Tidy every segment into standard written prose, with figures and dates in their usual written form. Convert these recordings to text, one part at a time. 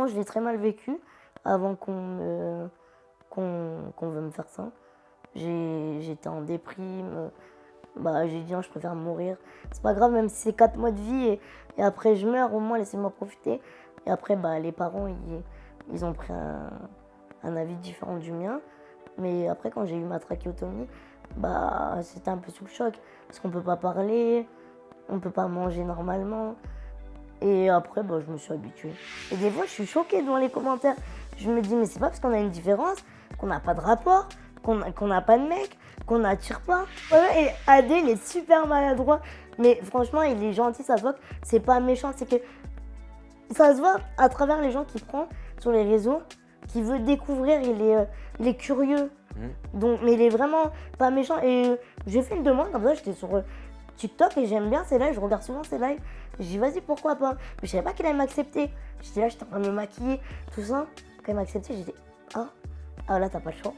Franchement, je l'ai très mal vécu avant qu'on veuille me faire ça. J'étais en déprime. Bah, j'ai dit non, je préfère mourir. C'est pas grave, même si c'est 4 mois de vie et après je meurs, au moins laissez-moi profiter. Et après, bah, les parents, ils ont pris un avis différent du mien. Mais après, quand j'ai eu ma trachéotomie, bah, c'était un peu sous le choc. Parce qu'on peut pas parler, on peut pas manger normalement. Et après, bah, je me suis habituée. Et des fois, je suis choquée devant les commentaires. Je me dis, mais c'est pas parce qu'on a une différence, qu'on n'a pas de rapport, qu'on n'a pas de mec, qu'on n'attire pas. Ouais, et Adé, il est super maladroit. Mais franchement, il est gentil, ça se voit que c'est pas méchant. C'est que ça se voit à travers les gens qu'il prend sur les réseaux, qu'il veut découvrir, il est curieux. Donc, mais il est vraiment pas méchant. Et j'ai fait une demande, comme ça, j'étais sur TikTok et j'aime bien ses lives, je regarde souvent ses lives. J'ai dit, vas-y, pourquoi pas. Mais je savais pas qu'il allait m'accepter. J'étais là, j'étais en train de me maquiller, tout ça. Quand il m'a accepté, j'ai dit, ah là, t'as pas le choix.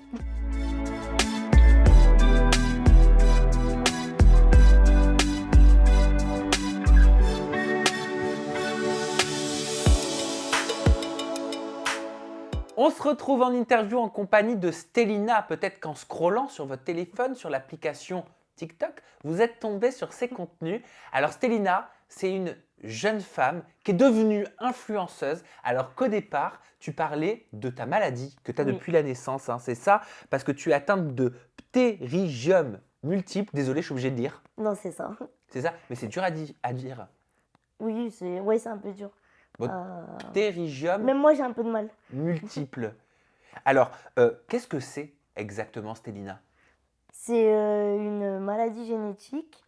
On se retrouve en interview en compagnie de Stélina. Peut-être qu'en scrollant sur votre téléphone, sur l'application TikTok, vous êtes tombé sur ses contenus. Alors Stélina, c'est une jeune femme qui est devenue influenceuse alors qu'au départ, tu parlais de ta maladie que tu as Oui. depuis la naissance. C'est ça, parce que tu es atteinte de ptérygium multiple. Désolé, je suis obligé de dire. Non, c'est ça. C'est ça, mais c'est dur à dire. Oui, c'est un peu dur. Bon, ptérygium Même moi, j'ai un peu de mal. multiple. Alors, qu'est-ce que c'est exactement, Stélina? C'est une maladie génétique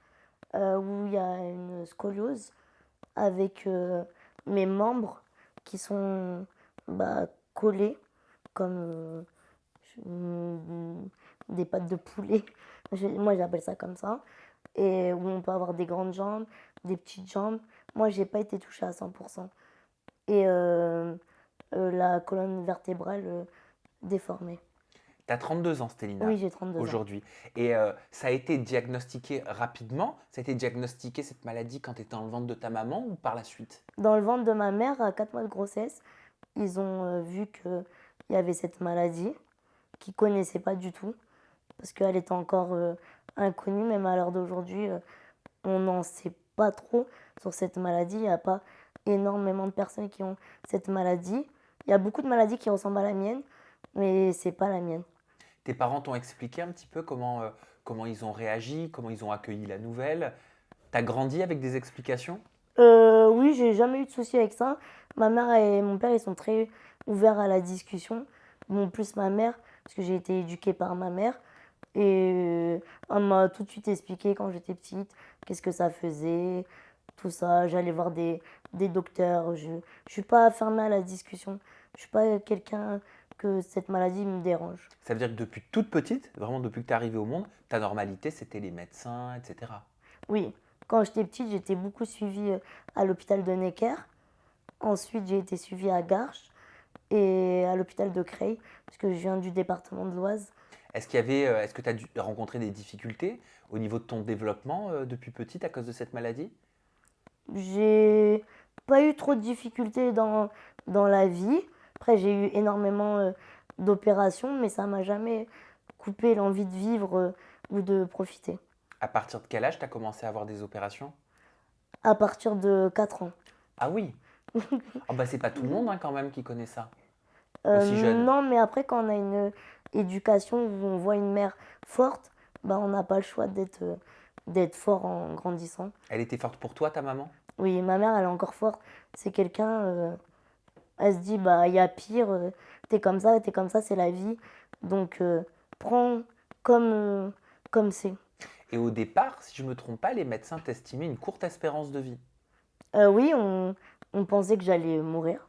où il y a une scoliose avec mes membres qui sont collés comme des pattes de poulet. Moi, j'appelle ça comme ça. Et où on peut avoir des grandes jambes, des petites jambes. Moi, j'ai pas été touchée à 100%. Et la colonne vertébrale déformée. Tu as 32 ans, Stélina, Oui, j'ai 32 ans. aujourd'hui. Et ça a été diagnostiqué rapidement? Ça a été diagnostiqué, cette maladie, quand tu étais dans le ventre de ta maman ou par la suite? Dans le ventre de ma mère, à 4 mois de grossesse, ils ont vu qu'il y avait cette maladie qu'ils ne connaissaient pas du tout. Parce qu'elle était encore inconnue, même à l'heure d'aujourd'hui, on n'en sait pas trop sur cette maladie. Il n'y a pas énormément de personnes qui ont cette maladie. Il y a beaucoup de maladies qui ressemblent à la mienne, mais c'est pas la mienne. Tes parents t'ont expliqué un petit peu comment ils ont réagi, comment ils ont accueilli la nouvelle? Tu as grandi avec des explications? Oui, j'ai jamais eu de soucis avec ça. Ma mère et mon père, ils sont très ouverts à la discussion. Bon, plus ma mère, parce que j'ai été éduquée par ma mère. Et elle m'a tout de suite expliqué quand j'étais petite, qu'est-ce que ça faisait, tout ça. J'allais voir des docteurs. Je suis pas fermée à la discussion. Je suis pas quelqu'un que cette maladie me dérange. Ça veut dire que depuis toute petite, vraiment depuis que tu es arrivée au monde, ta normalité, c'était les médecins, etc. Oui, quand j'étais petite, j'étais beaucoup suivie à l'hôpital de Necker. Ensuite, j'ai été suivie à Garches et à l'hôpital de Creil, parce que je viens du département de l'Oise. Est-ce que tu as dû rencontrer des difficultés au niveau de ton développement depuis petite à cause de cette maladie? J'ai pas eu trop de difficultés dans la vie. Après, j'ai eu énormément d'opérations, mais ça m'a jamais coupé l'envie de vivre ou de profiter. À partir de quel âge tu as commencé à avoir des opérations? À partir de 4 ans. Ah oui. Oh bah c'est pas tout le monde quand même qui connaît ça. Aussi jeune. Non, mais après, quand on a une éducation où on voit une mère forte, on n'a pas le choix d'être fort en grandissant. Elle était forte pour toi, ta maman? Oui, ma mère, elle est encore forte. C'est quelqu'un, elle se dit, il y a pire, t'es comme ça, c'est la vie. Donc, prends comme c'est. Et au départ, si je me trompe pas, les médecins t'estimaient une courte espérance de vie. Oui, on pensait que j'allais mourir.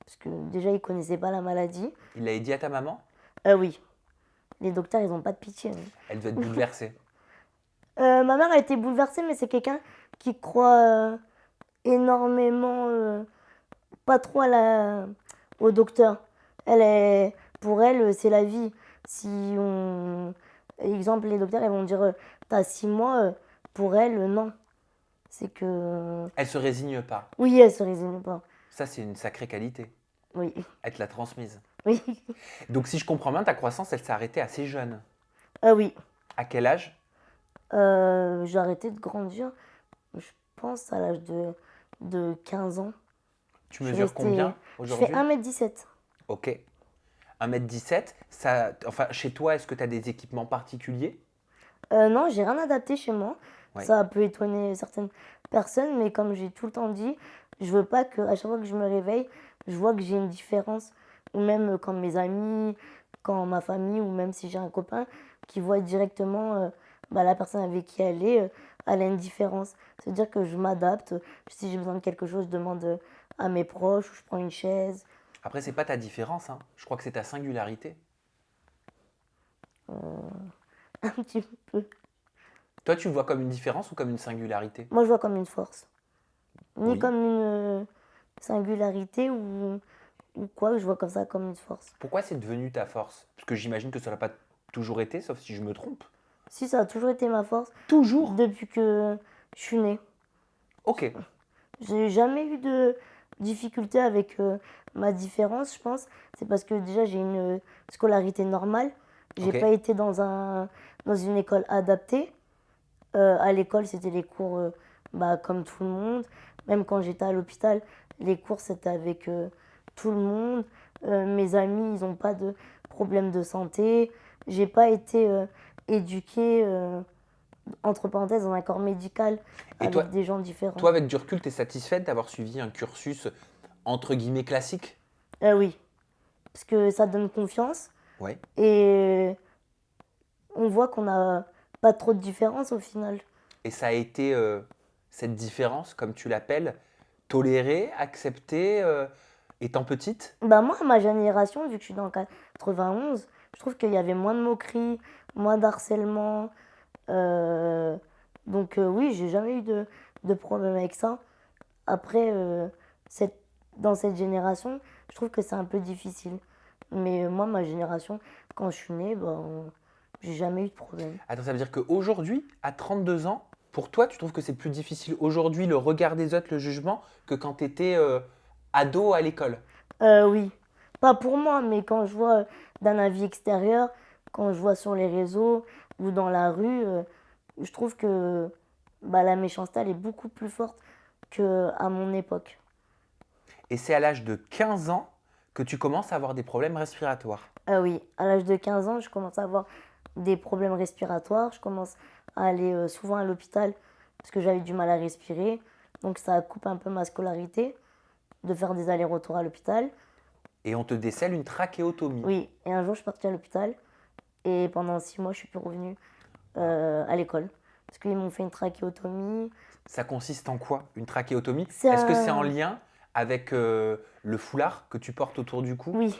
Parce que déjà, ils connaissaient pas la maladie. Il l'a dit à ta maman? Oui, les docteurs, ils ont pas de pitié. Elle devait être bouleversée. Ma mère a été bouleversée, mais c'est quelqu'un qui croit énormément, pas trop au docteur. Pour elle, c'est la vie. Si on, exemple, les docteurs, ils vont dire, t'as 6 mois. Pour elle, non. C'est que, Elle se résigne pas. oui, elle se résigne pas. Ça, c'est une sacrée qualité. Oui, Elle te l'a transmise. oui, Donc si je comprends bien, ta croissance, elle s'est arrêtée assez jeune. oui. À quel âge? J'ai arrêté de grandir, je pense, à l'âge de 15 ans. Tu Je suis mesures restée. combien Je fais aujourd'hui? 1,17 m. Ok. 1,17 m. Ça, enfin, chez toi, est-ce que tu as des équipements particuliers? Non, j'ai rien adapté chez moi. Oui. Ça peut étonner certaines personnes, mais comme j'ai tout le temps dit, je veux pas qu'à chaque fois que je me réveille, je vois que j'ai une différence. Ou même quand mes amis, quand ma famille, ou même si j'ai un copain qui voit directement la personne avec qui elle a une différence. C'est-à-dire que je m'adapte. Si j'ai besoin de quelque chose, je demande à mes proches, ou je prends une chaise. Après, c'est pas ta différence, hein. Je crois que c'est ta singularité. Un petit peu. Toi, tu le vois comme une différence ou comme une singularité? Moi, je vois comme une force. Ni Oui. comme une singularité ou quoi, je vois comme ça comme une force. Pourquoi c'est devenu ta force? Parce que j'imagine que ça n'a pas toujours été, sauf si je me trompe. Si, ça a toujours été ma force Toujours? depuis que je suis née. Ok. J'ai jamais eu de difficulté avec ma différence, je pense. C'est parce que déjà, j'ai une scolarité normale. J'ai Ok. pas été dans une école adaptée. À l'école, c'était les cours comme tout le monde. Même quand j'étais à l'hôpital, les cours, c'était avec tout le monde. Mes amis, ils n'ont pas de problème de santé. J'ai pas été éduquée, entre parenthèses, dans un corps médical Et avec des gens différents. toi, avec du recul, tu es satisfaite d'avoir suivi un cursus entre guillemets classique? Oui, parce que ça donne confiance Ouais. et on voit qu'on n'a pas trop de différence au final. Et ça a été cette différence, comme tu l'appelles, tolérée, acceptée, étant petite? Moi, ma génération, vu que je suis dans le 91, je trouve qu'il y avait moins de moqueries, moins d'harcèlement. Donc oui, j'ai jamais eu de problème avec ça. Après, cette, dans cette génération, je trouve que c'est un peu difficile. Mais moi, ma génération, quand je suis née, j'ai jamais eu de problème. Attends, ça veut dire qu'aujourd'hui, à 32 ans, pour toi, tu trouves que c'est plus difficile aujourd'hui le regard des autres, le jugement, que quand tu étais ado à l'école? Oui, pas pour moi, mais quand je vois d'un avis extérieur, quand je vois sur les réseaux ou dans la rue, je trouve que la méchanceté, elle est beaucoup plus forte qu'à mon époque. Et c'est à l'âge de 15 ans que tu commences à avoir des problèmes respiratoires. Oui, à l'âge de 15 ans, je commence à avoir des problèmes respiratoires. Je commence à aller souvent à l'hôpital parce que j'avais du mal à respirer. Donc ça coupe un peu ma scolarité de faire des allers-retours à l'hôpital. Et on te décèle une trachéotomie. Oui, et un jour, je suis partie à l'hôpital et pendant 6 mois, je suis plus revenue à l'école. Parce qu'ils m'ont fait une trachéotomie. Ça consiste en quoi, une trachéotomie? C'est Est-ce que c'est en un... lien avec le foulard que tu portes autour du cou? Oui,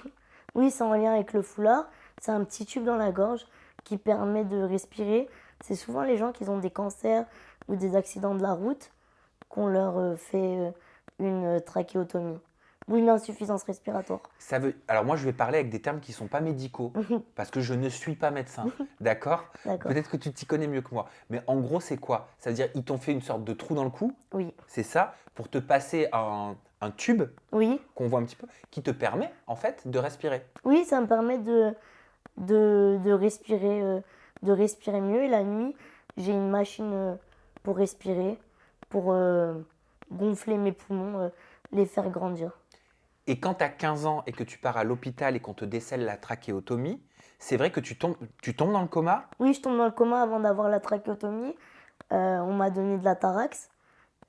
oui, c'est en lien avec le foulard. C'est un petit tube dans la gorge qui permet de respirer. C'est souvent les gens qui ont des cancers ou des accidents de la route qu'on leur fait une trachéotomie ou une insuffisance respiratoire. Alors moi, je vais parler avec des termes qui ne sont pas médicaux, parce que je ne suis pas médecin, d'accord? D'accord. Peut-être que tu t'y connais mieux que moi. Mais en gros, c'est quoi? Ça veut dire ils t'ont fait une sorte de trou dans le cou, Oui. c'est ça, pour te passer un tube Oui. qu'on voit un petit peu, qui te permet en fait de respirer. Oui, ça me permet de respirer mieux. Et la nuit, j'ai une machine pour respirer, pour gonfler mes poumons, les faire grandir. Et quand tu as 15 ans et que tu pars à l'hôpital et qu'on te décèle la trachéotomie, c'est vrai que tu tombes dans le coma? Oui, je tombe dans le coma avant d'avoir la trachéotomie. On m'a donné de la Tarax.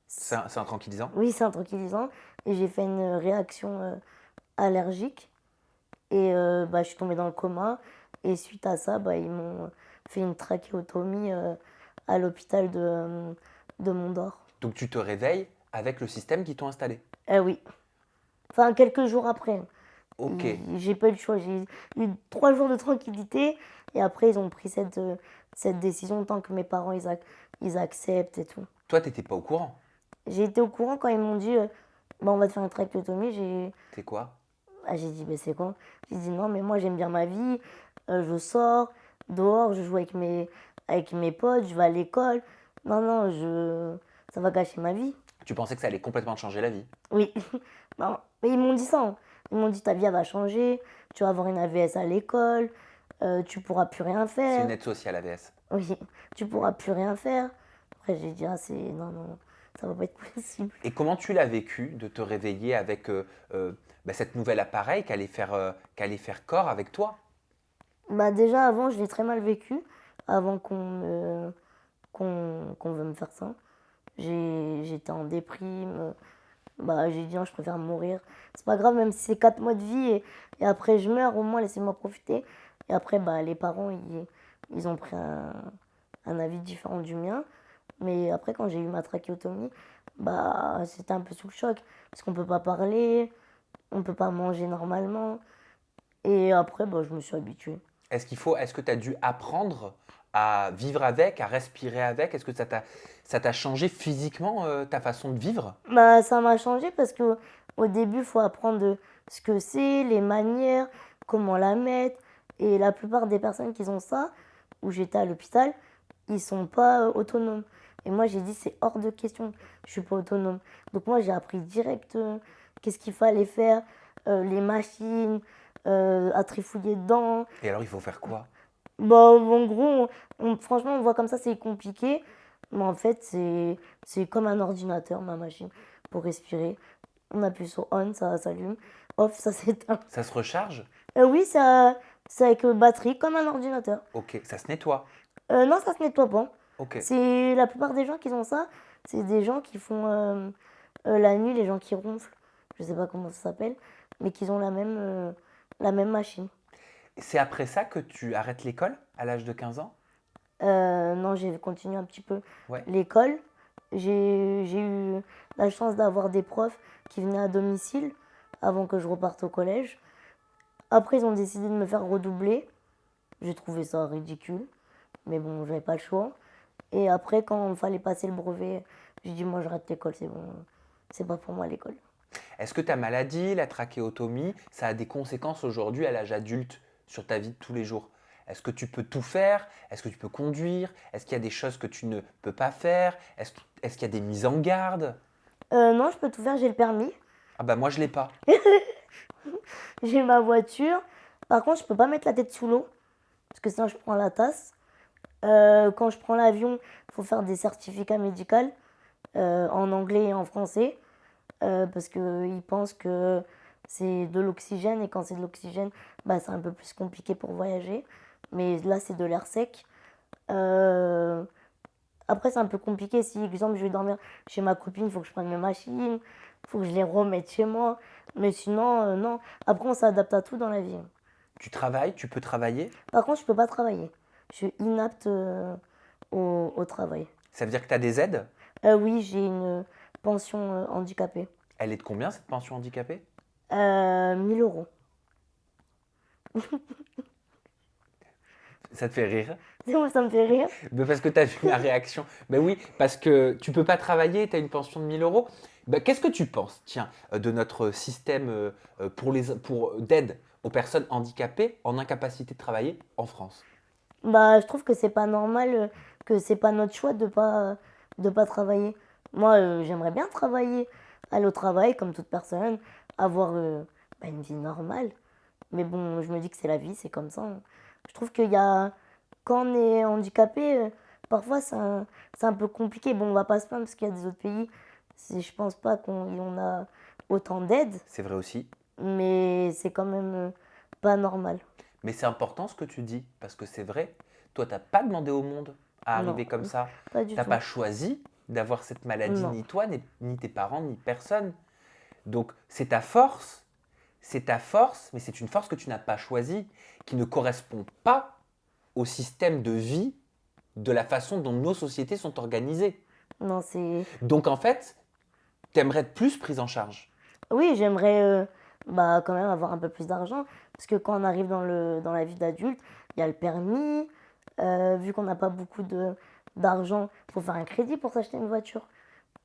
C'est un tranquillisant? Oui, c'est un tranquillisant. Et j'ai fait une réaction allergique. Et je suis tombée dans le coma. Et suite à ça, ils m'ont fait une trachéotomie à l'hôpital de Mondor. Donc tu te réveilles avec le système qu'ils t'ont installé? Oui. Enfin, quelques jours après. Ok. J'ai pas eu le choix. J'ai eu 3 jours de tranquillité. Et après, ils ont pris cette décision tant que mes parents, ils acceptent et tout. Toi, tu n'étais pas au courant? J'ai été au courant quand ils m'ont dit on va te faire une trachéotomie. C'est quoi? J'ai dit c'est quoi? J'ai dit non, mais moi j'aime bien ma vie. Je sors dehors, je joue avec mes potes, je vais à l'école. Non, non, ça va gâcher ma vie. Tu pensais que ça allait complètement te changer la vie? Oui. Non, mais ils m'ont dit ça, hein. Ils m'ont dit ta vie elle va changer, tu vas avoir une AVS à l'école, tu pourras plus rien C'est faire. une aide sociale AVS. Oui, tu pourras plus rien faire. Après j'ai dit ah c'est non non, ça va pas être possible. Et comment tu l'as vécu de te réveiller avec cet nouvel appareil qui allait faire corps avec toi? Bah déjà avant je l'ai très mal vécu, avant qu'on veuille me faire ça. J'étais en déprime, bah j'ai dit non, je préfère mourir. C'est pas grave même si c'est 4 mois de vie et après je meurs, au moins laissez-moi profiter. Et après bah les parents ils ont pris un avis différent du mien. Mais après quand j'ai eu ma trachéotomie, bah c'était un peu sous le choc. Parce qu'on peut pas parler, on peut pas manger normalement. Et après bah je me suis habituée. Est-ce que tu as dû apprendre à vivre avec, à respirer avec? Est-ce que ça t'a changé physiquement ta façon de vivre? Bah, ça m'a changé parce que au début, il faut apprendre ce que c'est, les manières, comment la mettre. Et la plupart des personnes qui ont ça, où j'étais à l'hôpital, ils sont pas autonomes. Et moi, j'ai dit, c'est hors de question, je suis pas autonome. Donc moi, j'ai appris direct qu'est-ce qu'il fallait faire, les machines, à trifouiller dedans. Et alors, il faut faire quoi? Bah, en gros, franchement, on voit comme ça, c'est compliqué. Mais en fait, c'est comme un ordinateur, ma machine, pour respirer. On appuie sur on, ça s'allume. Off, ça s'éteint. Ça se recharge? Oui, c'est avec batterie, comme un ordinateur. Ok, ça se nettoie. Non, ça se nettoie pas. Ok. C'est la plupart des gens qui ont ça, c'est des gens qui font la nuit, les gens qui ronflent. Je sais pas comment ça s'appelle, mais qui ont la même machine. C'est après ça que tu arrêtes l'école à l'âge de 15 ans? Non, j'ai continué un petit peu Ouais. l'école. J'ai eu la chance d'avoir des profs qui venaient à domicile avant que je reparte au collège. Après, ils ont décidé de me faire redoubler. J'ai trouvé ça ridicule, mais bon, j'avais pas le choix. Et après, quand il fallait passer le brevet, j'ai dit, moi, je rate l'école, c'est bon, c'est pas pour moi l'école. Est-ce que ta maladie, la trachéotomie, ça a des conséquences aujourd'hui à l'âge adulte sur ta vie de tous les jours? Est-ce que tu peux tout faire? Est-ce que tu peux conduire? Est-ce qu'il y a des choses que tu ne peux pas faire? Est-ce qu'il y a des mises en garde? Non, je peux tout faire, j'ai le permis, Ah bah moi je l'ai pas. j'ai ma voiture. Par contre, je peux pas mettre la tête sous l'eau, parce que sinon je prends la tasse. Quand je prends l'avion, il faut faire des certificats médicaux en anglais et en français. Parce qu'ils pensent que c'est de l'oxygène et quand c'est de l'oxygène, bah, c'est un peu plus compliqué pour voyager. Mais là, c'est de l'air sec. Euh, Après, c'est un peu compliqué. Si, exemple, je vais dormir chez ma copine, il faut que je prenne mes machines, il faut que je les remette chez moi. Mais sinon, non. Après, on s'adapte à tout dans la vie. Tu travailles, tu peux travailler? Par contre, je peux pas travailler. Je suis inapte au travail. Ça veut dire que tu as des aides? Oui, j'ai une pension handicapée. Elle est de combien cette pension handicapée? 1000 euros. Ça te fait rire? Moi, ça me fait rire. Mais parce que tu as vu ma réaction. Ben oui, parce que tu peux pas travailler, tu as une pension de 1000 euros. Ben, qu'est-ce que tu penses, tiens, de notre système d'aide aux personnes handicapées en incapacité de travailler en France? Bah, je trouve que c'est pas normal, que c'est pas notre choix de pas travailler. Moi, j'aimerais bien travailler, aller au travail comme toute personne, avoir bah, une vie normale. Mais bon, je me dis que c'est la vie, c'est comme ça, hein. Je trouve qu'il y a, quand on est handicapé, parfois c'est un peu compliqué. Bon, on va pas se plaindre parce qu'il y a des autres pays, je pense pas qu'on a autant d'aide, C'est vrai aussi. mais c'est quand même pas normal. Mais c'est important ce que tu dis, parce que c'est vrai. Toi, tu n'as pas demandé au monde à Non, arriver comme ça. pas Tu du n'as tout. pas choisi d'avoir cette maladie, Non. ni toi, ni tes parents, ni personne. Donc, c'est ta force, mais c'est une force que tu n'as pas choisie, qui ne correspond pas au système de vie de la façon dont nos sociétés sont organisées. Non, c'est. Donc, en fait, tu aimerais être plus prise en charge. Oui, j'aimerais bah, quand même avoir un peu plus d'argent. Parce que quand on arrive dans la vie d'adulte, il y a le permis. Vu qu'on n'a pas beaucoup d'argent, il faut faire un crédit pour s'acheter une voiture.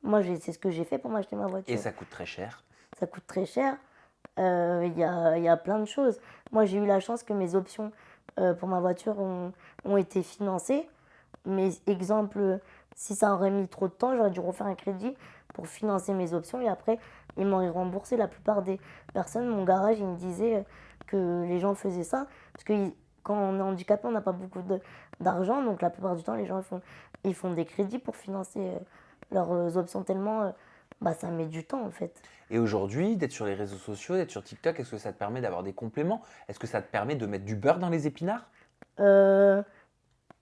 Moi, c'est ce que j'ai fait pour m'acheter ma Et voiture. ça coûte très cher. Ça coûte très cher. Il y a plein de choses. Moi, j'ai eu la chance que mes options pour ma voiture ont été financées. Mais exemple, si ça aurait mis trop de temps, j'aurais dû refaire un crédit pour financer mes options et après ils m'auraient remboursé. La plupart des personnes, mon garage, ils me disaient que les gens faisaient ça. Parce que quand on est handicapé, on n'a pas beaucoup d'argent. Donc la plupart du temps, les gens ils font des crédits pour financer leurs options tellement ça met du temps en fait. Et aujourd'hui, d'être sur les réseaux sociaux, d'être sur TikTok, est-ce que ça te permet d'avoir des compléments? Est-ce que ça te permet de mettre du beurre dans les épinards? Euh,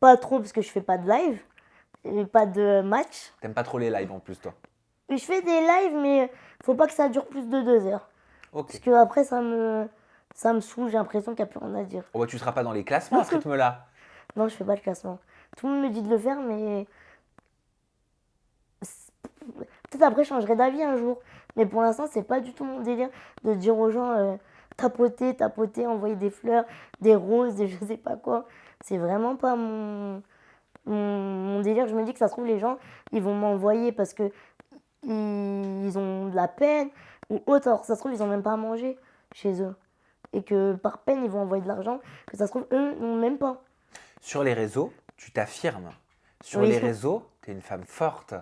Pas trop parce que je fais pas de live et pas de match. T'aimes pas trop les lives en plus, toi? Je fais des lives, mais faut pas que ça dure plus de 2 heures. Ok. Parce que après, ça me saoule, j'ai l'impression qu'il n'y a plus rien à dire. Oh, bah, tu seras pas dans les classements à ce rythme-là. Non, je fais pas le classement. Tout le monde me dit de le faire, mais peut-être après, je changerai d'avis un jour. Mais pour l'instant, c'est pas du tout mon délire de dire aux gens tapoter, envoyer des fleurs, des roses, des je sais pas quoi. C'est vraiment pas mon délire. Je me dis que ça se trouve, les gens, ils vont m'envoyer parce que ils ont de la peine ou autre. Alors, ça se trouve, ils ont même pas à manger chez eux. Et que par peine, ils vont envoyer de l'argent que ça se trouve, eux, n'ont même pas. Sur les réseaux, tu t'affirmes. Sur Oui. les réseaux, tu es une femme forte.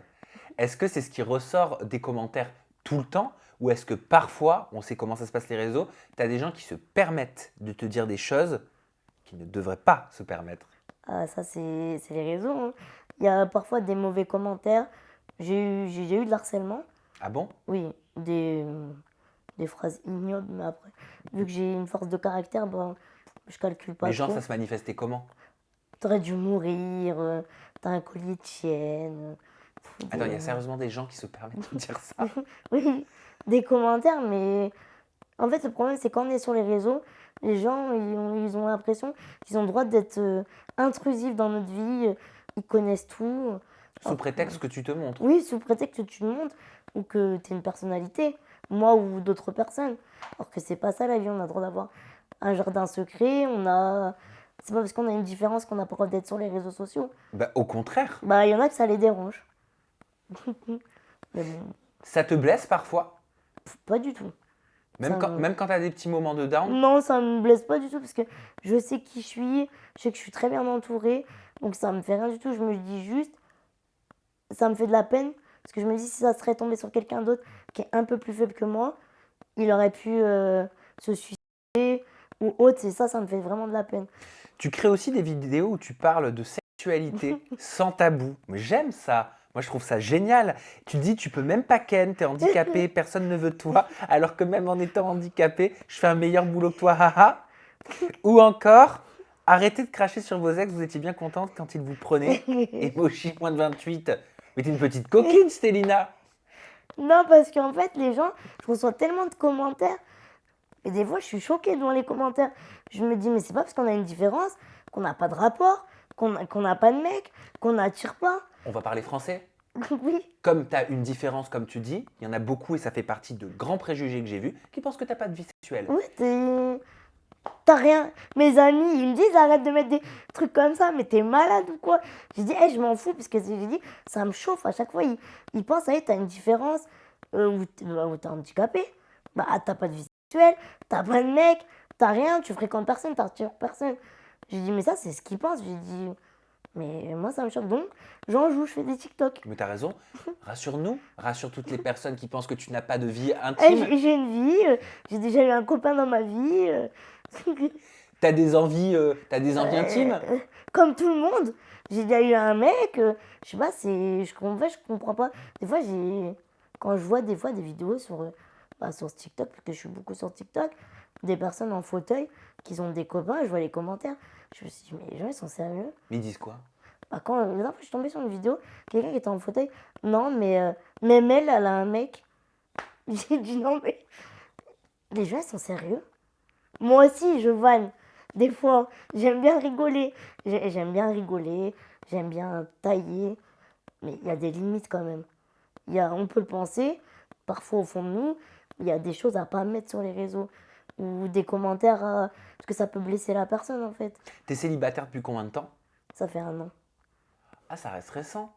Est-ce que c'est ce qui ressort des commentaires tout le temps? Ou est-ce que parfois, on sait comment ça se passe les réseaux, tu as des gens qui se permettent de te dire des choses qui ne devraient pas se permettre? Ah, ça, c'est les réseaux, hein. Il y a parfois des mauvais commentaires. J'ai eu de l'harcèlement. Ah bon? Oui, des phrases ignobles, mais après, vu que j'ai une force de caractère, je calcule pas Les gens, trop. ça se manifestait comment? T'aurais dû mourir, t'as un collier de chienne. Attends, il y a sérieusement des gens qui se permettent de dire ça? Oui, des commentaires, mais en fait, le problème, c'est quand on est sur les réseaux, les gens, ils ont l'impression qu'ils ont le droit d'être intrusifs dans notre vie, ils connaissent tout. Sous prétexte que tu te montres. Oui, sous prétexte que tu te montres ou que tu es une personnalité, moi ou d'autres personnes. Alors que c'est pas ça la vie, on a le droit d'avoir un jardin secret, C'est pas parce qu'on a une différence qu'on n'a pas le droit d'être sur les réseaux sociaux. Bah, au contraire, Il y en a que ça les dérange. Mais bon, ça te blesse parfois, pas du tout. même Ça quand, me- même quand tu as des petits moments de down. Non, ça me blesse pas du tout parce que je sais qui je suis, je sais que je suis très bien entourée, donc ça me fait rien du tout. Je me dis juste, ça me fait de la peine parce que je me dis si ça serait tombé sur quelqu'un d'autre qui est un peu plus faible que moi, il aurait pu se suicider ou autre, et ça me fait vraiment de la peine. Tu crées aussi des vidéos où tu parles de sexualité sans tabou. Mais j'aime ça. Moi, je trouve ça génial. Tu dis, tu peux même pas ken, t'es handicapé, personne ne veut de toi, alors que même en étant handicapé, je fais un meilleur boulot que toi, haha. Ou encore, arrêtez de cracher sur vos ex, vous étiez bien contente quand ils vous prenaient. Emoji moins de 28. Mais t'es une petite coquine, Stélina. Non, parce qu'en fait, les gens, je reçois tellement de commentaires, et des fois, je suis choquée devant les commentaires. Je me dis, mais c'est pas parce qu'on a une différence, qu'on n'a pas de rapport, qu'on n'a pas de mec, qu'on n'attire pas. On va parler français. Oui, Comme tu as une différence, comme tu dis, il y en a beaucoup et ça fait partie de grands préjugés que j'ai vus qui pensent que tu n'as pas de vie sexuelle. oui, t'as rien. Mes amis, ils me disent, arrête de mettre des trucs comme ça, mais t'es malade ou quoi? J'ai dit, hey, je m'en fous, parce que j'ai dit, ça me chauffe. À chaque fois, ils pensent, hey, t'as une différence, ou t'es handicapé. T'as pas de vie sexuelle, t'as pas de mec, t'as rien, tu fréquentes personne, t'attires personne. J'ai dit, mais ça, c'est ce qu'ils pensent. J'ai dit, mais moi, ça me choque. Donc, j'en joue, je fais des TikTok. Mais tu as raison, rassure-nous, rassure toutes les personnes qui pensent que tu n'as pas de vie Hey, intime. j'ai une vie, j'ai déjà eu un copain dans ma vie. Tu as des envies, intimes. Comme tout le monde. J'ai déjà eu un mec, je sais pas, en fait, je comprends pas. Des fois, quand je vois des fois des vidéos sur TikTok, parce que je suis beaucoup sur TikTok, des personnes en fauteuil qui ont des copains, je vois les commentaires, je me suis dit, mais les gens, ils sont sérieux? Mais ils disent quoi? Quand la dernière fois, je suis tombée sur une vidéo, quelqu'un qui était en fauteuil, non, mais même elle a un mec. J'ai dit, non, mais les gens, ils sont sérieux? Moi aussi, je vanne. Des fois, j'aime bien rigoler. J'aime bien tailler. Mais il y a des limites quand même. On peut le penser, parfois au fond de nous, il y a des choses à pas mettre sur les réseaux. Ou des commentaires, parce que ça peut blesser la personne en fait. T'es célibataire depuis combien de temps? Ça fait 1 an. Ah, ça reste récent.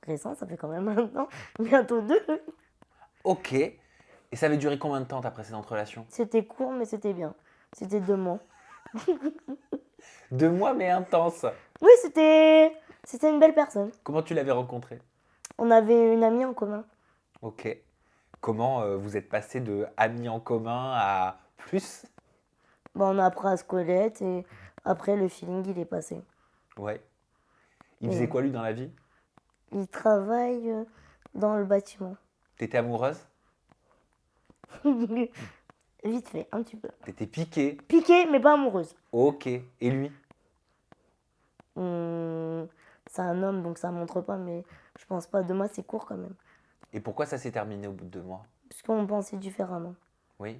Récent, ça fait quand même 1 an. Bientôt 2. Ok. Et ça avait duré combien de temps ta précédente relation? C'était court, mais c'était bien. C'était 2 mois. 2 mois, mais intense. Oui, c'était une belle personne. Comment tu l'avais rencontré? On avait une amie en commun. Ok. Comment vous êtes passé de amis en commun à plus? Bah, on a appris à se connaître et après, le feeling, il est passé. Ouais. Il Et faisait quoi lui dans la vie? il travaille dans le bâtiment. T'étais amoureuse? Vite fait, un petit peu. T'étais piquée? Piquée, mais pas amoureuse. Ok. Et lui? C'est un homme, donc ça montre pas, mais je pense pas. 2 mois, c'est court quand même. Et pourquoi ça s'est terminé au bout de 2 mois? Parce qu'on pensait différemment. Oui.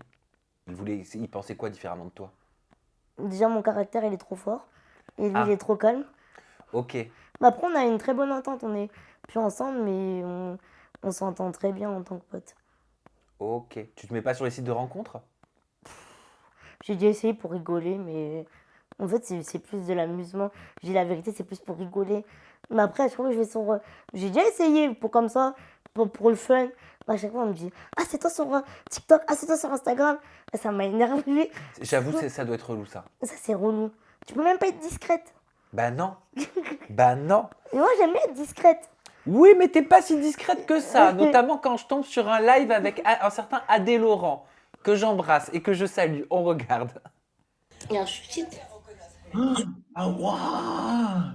Il pensait quoi différemment de toi? Déjà, mon caractère, il est trop fort. Et lui, il Ah, est trop calme. ok. Mais après, on a une très bonne entente. On est plus ensemble, mais on s'entend très bien en tant que pote. Ok. Tu te mets pas sur les sites de rencontres? J'ai déjà essayé pour rigoler, mais en fait, c'est plus de l'amusement. Je dis la vérité, c'est plus pour rigoler. Mais après, à chaque fois que je vais sur. J'ai déjà essayé pour comme ça, pour le fun. Mais à chaque fois, on me dit: Ah, c'est toi sur TikTok, ah, c'est toi sur Instagram. Et ça m'a énervé. J'avoue, ça doit être relou ça. Ça, c'est relou. Tu peux même pas être discrète. Bah non. Bah non. Et moi, j'aime bien être discrète. Oui, mais t'es pas si discrète que ça, notamment quand je tombe sur un live avec un certain Adé Laurent, que j'embrasse et que je salue. On regarde. Regarde, je suis petite. Ah, waouh!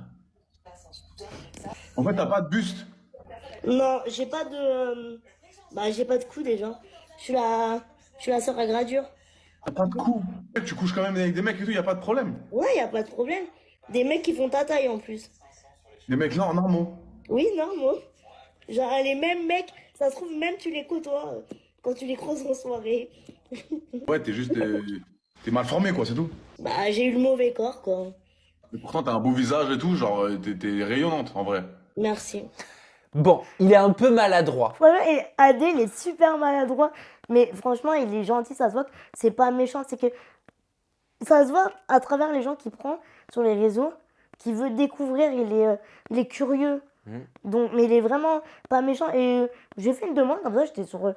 En fait, t'as pas de buste. Non, j'ai pas de. J'ai pas de cou déjà. Je suis la sœur à gradure. T'as pas de cou. Tu couches quand même avec des mecs et tout, y a pas de problème. Ouais, y a pas de problème. Des mecs qui font ta taille en plus. Des mecs là, normaux. Oui, normaux. Genre, les mêmes mecs, ça se trouve, même tu les côtoies quand tu les croises en soirée. Ouais, t'es mal formé, quoi, c'est tout. J'ai eu le mauvais corps, quoi. Mais pourtant, t'as un beau visage et tout, genre, t'es rayonnante, en vrai. Merci. Bon, il est un peu maladroit. Franchement, et Adé, il est super maladroit. Mais franchement, il est gentil, ça se voit que c'est pas méchant. C'est que ça se voit à travers les gens qu'il prend sur les réseaux, qu'il veut découvrir, il est curieux. Donc, mais il est vraiment pas méchant. Et j'ai fait une demande comme ça, j'étais sur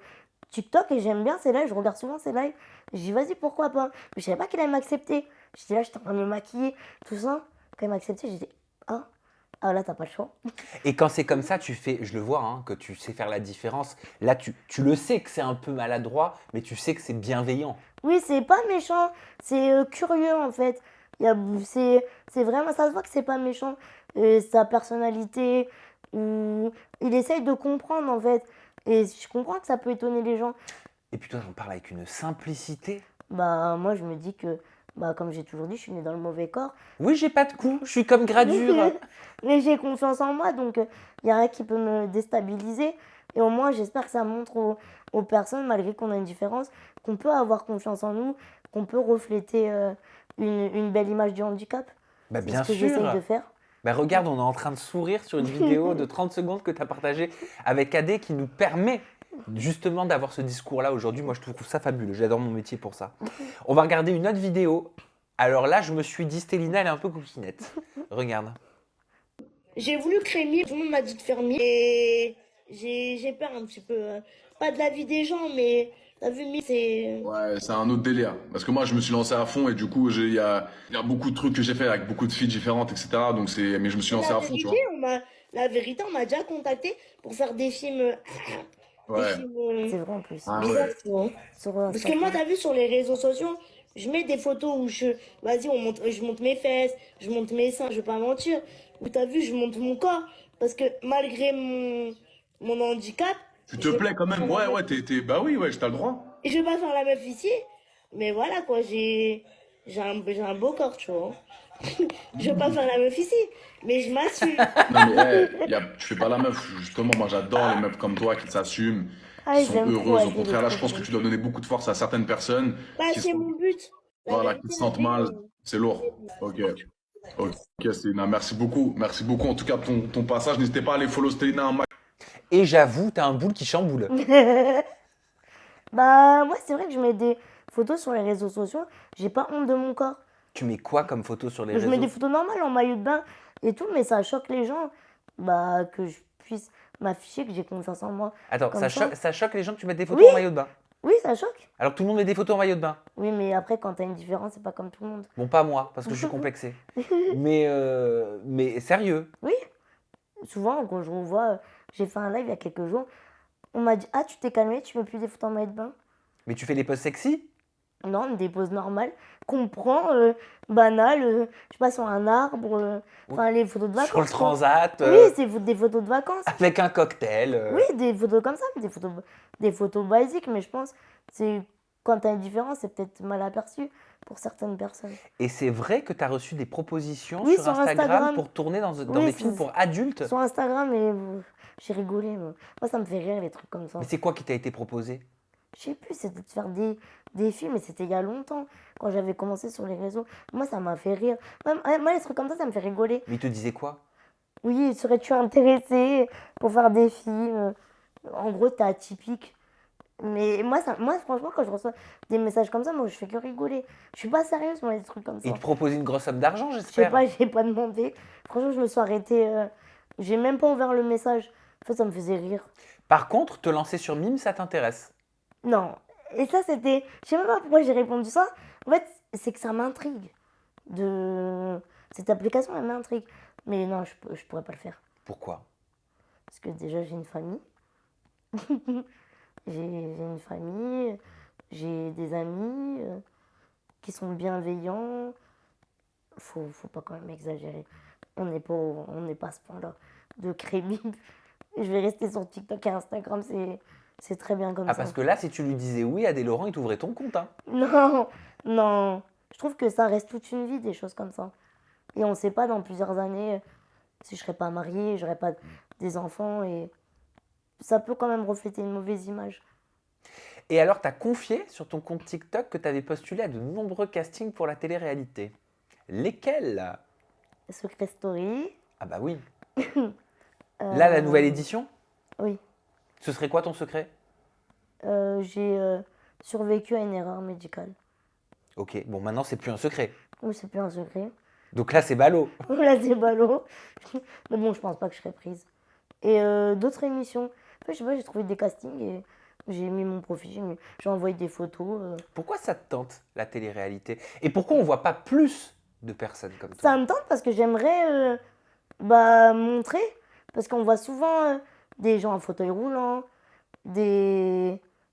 TikTok et j'aime bien ses lives, je regarde souvent ses lives. J'ai dit, vas-y, pourquoi pas. Mais je savais pas qu'il allait m'accepter. J'étais là, j'étais en train de me maquiller, tout ça. Quand il m'a accepté, j'ai dit, ah là, t'as pas le choix. Et quand c'est comme ça, tu fais, je le vois, hein, que tu sais faire la différence. Là, tu le sais que c'est un peu maladroit, mais tu sais que c'est bienveillant. Oui, c'est pas méchant, c'est curieux en fait. C'est vraiment, ça se voit que c'est pas méchant. Sa personnalité, il essaye de comprendre en fait. Et je comprends que ça peut étonner les gens. Et puis toi, t'en parles avec une simplicité. Moi, je me dis que, comme j'ai toujours dit, je suis née dans le mauvais corps. Oui, j'ai pas de cou, je suis comme Gradure. Mais j'ai confiance en moi, donc il n'y a rien qui peut me déstabiliser. Et au moins, j'espère que ça montre aux personnes, malgré qu'on a une différence, qu'on peut avoir confiance en nous, qu'on peut refléter une belle image du handicap. Bah C'est bien ce que j'essaye sûr. de faire. Bah regarde, on est en train de sourire sur une vidéo de 30 secondes que tu as partagée avec Adé qui nous permet justement d'avoir ce discours-là aujourd'hui. Moi, je trouve ça fabuleux. J'adore mon métier pour ça. On va regarder une autre vidéo. Alors là, je me suis dit, Stélina, elle est un peu coquinette. Regarde. J'ai voulu créer Mime, tout le monde m'a dit de faire Mime. Et j'ai peur un petit peu. Pas de la vie des gens, mais t'as vu, Mime, c'est. Ouais, c'est un autre délire. Parce que moi, je me suis lancé à fond et du coup, il y a beaucoup de trucs que j'ai fait avec beaucoup de filles différentes, etc. Mais je me suis lancé à fond, tu vois. La vérité, on m'a déjà contacté pour faire des films. Ouais. C'est vrai en plus. Ah Bizarre, ouais. tu vois. Parce que moi, t'as vu sur les réseaux sociaux, je mets des photos où vas-y, je monte mes fesses, je monte mes seins, je vais pas mentir. Où t'as vu, je monte mon corps. Parce que malgré mon handicap. Tu te plais quand même? Ouais, bah oui, ouais, t'as le droit. Et je vais pas faire la meuf ici. Mais voilà quoi, j'ai un beau corps, tu vois. Je vais pas faire la meuf ici. Mais je m'assume. Non, mais tu fais pas la meuf. Justement, moi, j'adore les meufs comme toi qui s'assument, qui sont heureuses. Au contraire, là, je pense que tu dois donner beaucoup de force à certaines personnes C'est mon but. voilà, qui se sentent mal. C'est lourd. Ok. Ok, Stélina, merci beaucoup. Merci beaucoup. En tout cas, ton passage. N'hésitez pas à aller follow Stélina en max. Et j'avoue, t'as un boule qui chamboule. Moi, c'est vrai que je mets des photos sur les réseaux sociaux. J'ai pas honte de mon corps. Tu mets quoi comme photo sur les Je réseaux? mets des photos normales en maillot de bain et tout, mais ça choque les gens. Que je puisse m'afficher, que j'ai confiance en moi. Attends, Comme ça choque les gens que tu mettes des photos Oui. en maillot de bain? Oui, ça choque. Alors que tout le monde met des photos en maillot de bain? Oui, mais après, quand t'as une différence, c'est pas comme tout le monde. Bon, pas moi, parce que je suis complexé. Mais sérieux? Oui. Souvent, quand je revois, j'ai fait un live il y a quelques jours. On m'a dit, ah, tu t'es calmé, tu mets plus des photos en maillot de bain? Mais tu fais les poses sexy? Non, des poses normales qu'on prend, banales, je sais pas, sur un arbre, enfin les photos de Sur le vacances, quoi. transat, Oui, c'est des photos de vacances. avec un cocktail. Oui, des photos comme ça, des photos basiques, mais je pense c'est quand tu as une différence, c'est peut-être mal aperçu pour certaines personnes. Et c'est vrai que tu as reçu des propositions Oui, sur sur Instagram Instagram. pour tourner dans Oui, des films pour adultes? sur Instagram, et j'ai rigolé. Moi, ça me fait rire, les trucs comme ça. Mais c'est quoi qui t'a été proposé? Je sais plus, c'était de faire des films, mais c'était il y a longtemps, quand j'avais commencé sur les réseaux. Moi, ça m'a fait rire. Moi, les trucs comme ça me fait rigoler. Mais il te disait quoi? Oui, serais-tu intéressé pour faire des films? En gros, t'es atypique. Mais moi, franchement, quand je reçois des messages comme ça, moi, je fais que rigoler. Je suis pas sérieuse, moi, les trucs comme ça. Il te proposait une grosse somme d'argent, Je sais j'espère? pas, j'ai pas demandé. Franchement, je me suis arrêtée. J'ai même pas ouvert le message. En fait, ça me faisait rire. Par contre, te lancer sur Mime, ça t'intéresse? Non. Et ça, c'était. Je sais même pas pourquoi j'ai répondu ça. En fait, c'est que ça m'intrigue. Cette application, elle m'intrigue. Mais non, je pourrais pas le faire. Pourquoi? Parce que déjà, j'ai une famille. J'ai une famille. J'ai des amis qui sont bienveillants. Faut pas quand même exagérer. On n'est pas à ce point-là de crédible. Je vais rester sur TikTok et Instagram, c'est très bien comme Ah, ça. parce que là, si tu lui disais oui, Adé Laurent, il t'ouvrait ton compte, hein. Non, non. Je trouve que ça reste toute une vie, des choses comme ça. Et on ne sait pas dans plusieurs années si je serais pas mariée, j'aurais pas des enfants, et ça peut quand même refléter une mauvaise image. Et alors, tu as confié sur ton compte TikTok que tu avais postulé à de nombreux castings pour la télé-réalité. Lesquels? Secret Story. Ah bah oui. Là, la nouvelle euh, édition, Oui. ce serait quoi ton secret? J'ai survécu à une erreur médicale. Ok, bon, maintenant, c'est plus un secret. Oui, c'est plus un secret. Donc là, c'est ballot. Là, c'est ballot. Mais bon, je pense pas que je serais prise. Et d'autres émissions. En fait, je sais pas, j'ai trouvé des castings et j'ai mis mon profil, j'ai envoyé des photos. Pourquoi ça te tente, la télé-réalité? Et pourquoi on voit pas plus de personnes comme Ça toi? me tente parce que j'aimerais montrer. Parce qu'on voit souvent des gens en fauteuil roulant,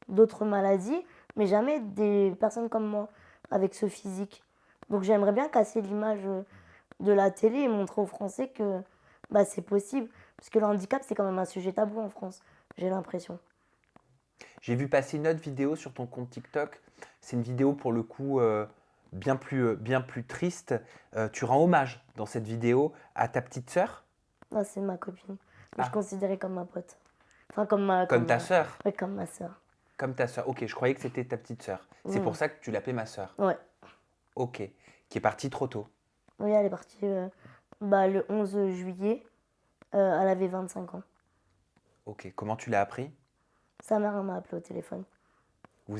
d'autres maladies, mais jamais des personnes comme moi, avec ce physique. Donc j'aimerais bien casser l'image de la télé et montrer aux Français que c'est possible. Parce que le handicap, c'est quand même un sujet tabou en France, j'ai l'impression. J'ai vu passer une autre vidéo sur ton compte TikTok. C'est une vidéo pour le coup bien plus triste. Tu rends hommage dans cette vidéo à ta petite sœur, Ah, c'est ma copine. Mais Ah. je considérais comme ma pote. Enfin, comme ta sœur. Ouais, comme ma sœur. Comme ta sœur. Ok, je croyais que c'était ta petite sœur. C'est Mm. pour ça que tu l'appelais ma sœur. Ouais. Ok, qui est partie trop tôt. Oui, elle est partie le 11 juillet. Elle avait 25 ans. Ok, comment tu l'as appris? Sa mère elle m'a appelé au téléphone. Vous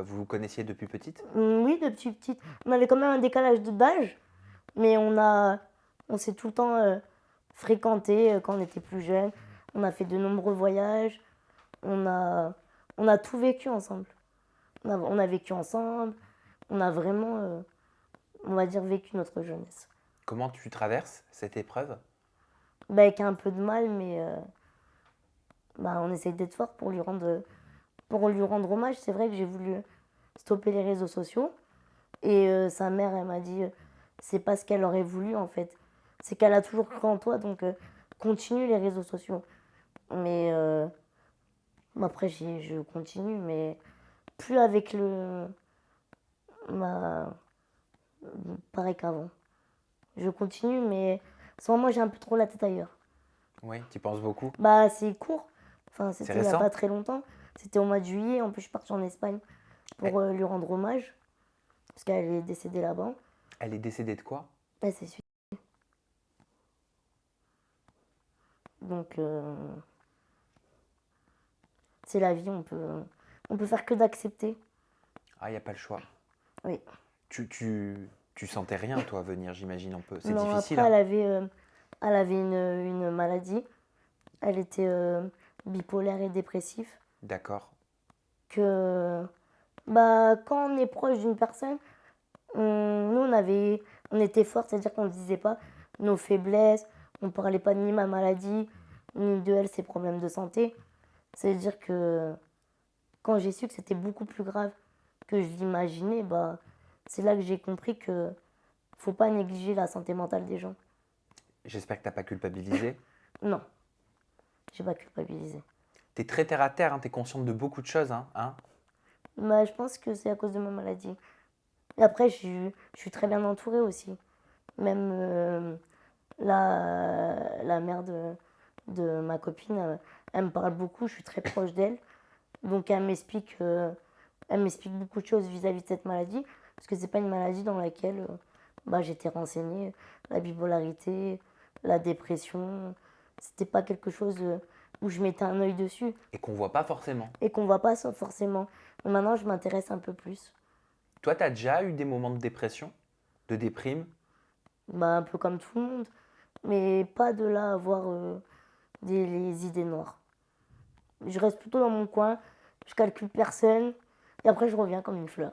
vous connaissiez depuis petite? Oui, depuis petite. On avait quand même un décalage d'âge, mais on s'est tout le temps fréquenté quand on était plus jeune. On a fait de nombreux voyages. On a tout vécu ensemble. On a vécu ensemble. On a vraiment, on va dire, vécu notre jeunesse. Comment tu traverses cette épreuve? Avec un peu de mal, mais on essaye d'être fort pour lui rendre hommage. C'est vrai que j'ai voulu stopper les réseaux sociaux. Et sa mère, elle m'a dit, c'est pas ce qu'elle aurait voulu en fait. C'est qu'elle a toujours cru en toi, donc continue les réseaux sociaux. Mais après, je continue, mais plus avec pareil qu'avant. Je continue, mais souvent moi j'ai un peu trop la tête ailleurs. Oui, tu y penses beaucoup. C'est court. Enfin, c'était il n'y a récent? pas très longtemps. C'était au mois de juillet. En plus, je suis partie en Espagne pour lui rendre hommage. Parce qu'elle est décédée là-bas. Elle est décédée de quoi? Elle s'est suicidée. Donc, c'est la vie. On peut faire que d'accepter. Ah, il n'y a pas le choix. Oui. Tu sentais rien, toi, venir, j'imagine un peu. C'est Non, difficile. après, Hein. elle avait une maladie. Elle était bipolaire et dépressive. D'accord. Que quand on est proche d'une personne, nous on était forts, c'est-à-dire qu'on ne disait pas nos faiblesses, on ne parlait pas ni ma maladie, ni de elle ses problèmes de santé. C'est-à-dire que quand j'ai su que c'était beaucoup plus grave que je l'imaginais, bah, c'est là que j'ai compris que faut pas négliger la santé mentale des gens. J'espère que tu n'as pas culpabilisé. Non, j'ai pas culpabilisé. Tu es très terre à terre, hein, tu es consciente de beaucoup de choses. Hein. Bah, je pense que c'est à cause de ma maladie. Et après, je suis très bien entourée aussi. Même la mère de ma copine, elle me parle beaucoup, je suis très proche d'elle. Donc elle m'explique beaucoup de choses vis-à-vis de cette maladie. Parce que c'est pas une maladie dans laquelle bah, j'étais renseignée. La bipolarité, la dépression, c'était pas quelque chose où je mettais un œil dessus Et qu'on voit pas forcément. et qu'on voit pas ça forcément. Mais maintenant, je m'intéresse un peu plus. Toi, tu as déjà eu des moments de dépression, de déprime? Bah, un peu comme tout le monde. Mais pas de là à avoir les idées noires. Je reste plutôt dans mon coin, je calcule personne, et après je reviens comme une fleur.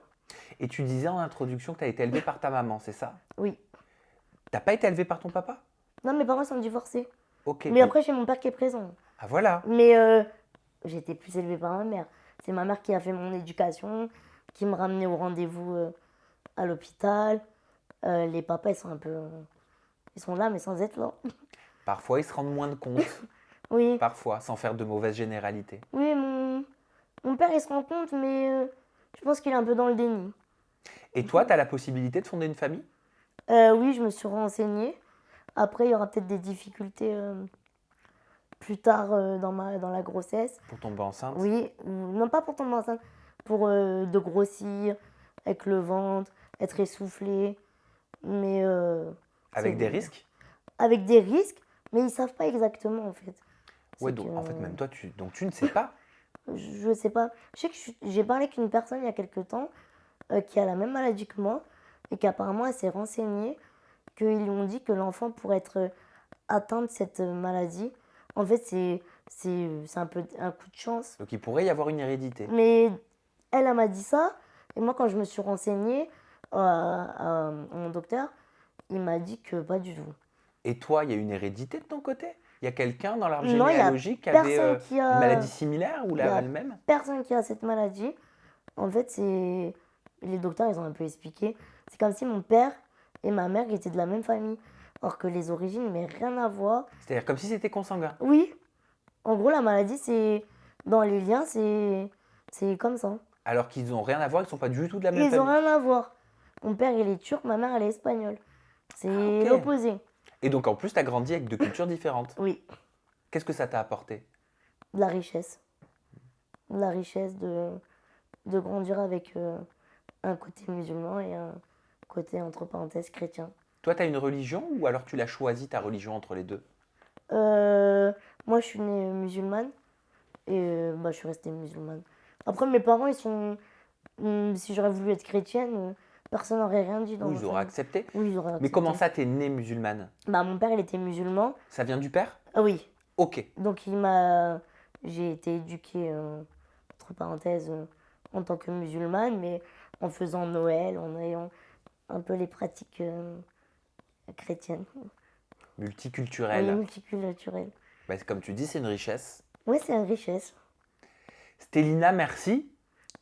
Et tu disais en introduction que tu as été élevée par ta maman, c'est ça? Oui. T'as pas été élevée par ton papa? Non, mes parents sont divorcés. Ok. Mais après, j'ai mon père qui est présent. Ah voilà. Mais j'ai été plus élevée par ma mère. C'est ma mère qui a fait mon éducation, qui me ramenait au rendez-vous à l'hôpital. Les papas, ils sont un peu. Ils sont là, mais sans être là. Parfois, ils se rendent moins de compte. Oui. Parfois, sans faire de mauvaises généralités. Oui, mon père, il se rend compte, mais je pense qu'il est un peu dans le déni. Et toi, tu as la possibilité de fonder une famille? Oui, je me suis renseignée. Après, il y aura peut-être des difficultés plus tard dans la grossesse. Pour tomber enceinte? Oui, non pas pour tomber enceinte, pour de grossir, avec le ventre, être essoufflé. Mais Avec des risques? avec des risques, mais ils savent pas exactement en fait. Ouais, C'est donc que, en fait, même toi, donc tu ne sais pas. je sais pas. Je sais que j'ai parlé avec une personne il y a quelque temps qui a la même maladie que moi et qu'apparemment elle s'est renseignée qu'ils lui ont dit que l'enfant pourrait être atteint de cette maladie. En fait, c'est un peu un coup de chance. Donc il pourrait y avoir une hérédité. Mais elle m'a dit ça et moi quand je me suis renseignée à mon docteur, il m'a dit que pas du tout. Et toi, il y a une hérédité de ton côté? Il y a quelqu'un dans l'arbre Non, il y a généalogique qui avait personne qui a- une maladie similaire ou il y a la même? personne qui a cette maladie. En fait, c'est les docteurs, ils ont un peu expliqué. C'est comme si mon père et ma mère étaient de la même famille, alors que les origines n'avaient rien à voir. C'est-à-dire comme si c'était consanguin. Oui, en gros, la maladie, c'est dans les liens, c'est comme ça. Alors qu'ils n'ont rien à voir, ils ne sont pas du tout de la même Ils ont famille. rien à voir. Mon père, il est turc, ma mère, elle est espagnole. C'est ok. l'opposé. Et donc en plus, tu as grandi avec deux cultures différentes. Oui, Qu'est-ce que ça t'a apporté? de la richesse. De la richesse de grandir avec un côté musulman et un côté, entre parenthèses, chrétien. Toi, tu as une religion ou alors tu l'as choisi ta religion entre les deux? Moi, je suis née musulmane et bah, je suis restée musulmane. Après, mes parents, ils sont. Si j'aurais voulu être chrétienne, personne n'aurait rien dit dans Oui, ma ils auraient famille. accepté. Oui, ils auraient Mais accepté. comment ça, t'es née musulmane? Bah, mon père, il était musulman. Ça vient du père? Ah oui. Ok. Donc, j'ai été éduquée, entre parenthèses, en tant que musulmane, mais en faisant Noël, en ayant un peu les pratiques chrétiennes. Multiculturel. Oui, multiculturelles. Bah, comme tu dis, c'est une richesse. Oui, c'est une richesse. Stélina, merci.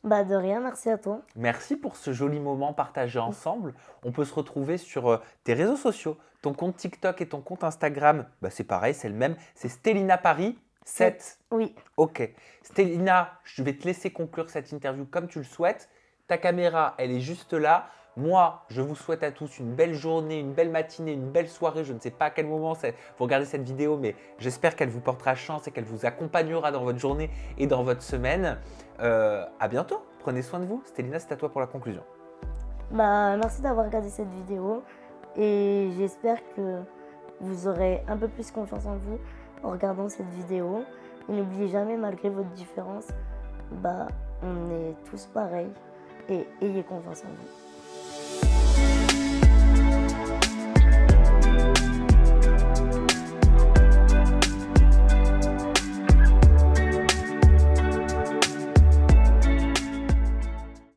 Bah, de rien, merci à toi. Merci pour ce joli moment partagé ensemble. On peut se retrouver sur tes réseaux sociaux. Ton compte TikTok et ton compte Instagram, bah, c'est pareil, c'est le même. C'est Stélina Paris 7. Oui. Ok. Stélina, je vais te laisser conclure cette interview comme tu le souhaites. Ta caméra, elle est juste là. Moi, je vous souhaite à tous une belle journée, une belle matinée, une belle soirée. Je ne sais pas à quel moment vous regardez cette vidéo, mais j'espère qu'elle vous portera chance et qu'elle vous accompagnera dans votre journée et dans votre semaine. À bientôt. Prenez soin de vous. Stélina, c'est à toi pour la conclusion. Bah, merci d'avoir regardé cette vidéo et j'espère que vous aurez un peu plus confiance en vous en regardant cette vidéo. Et n'oubliez jamais, malgré votre différence, bah, on est tous pareils et ayez confiance en vous.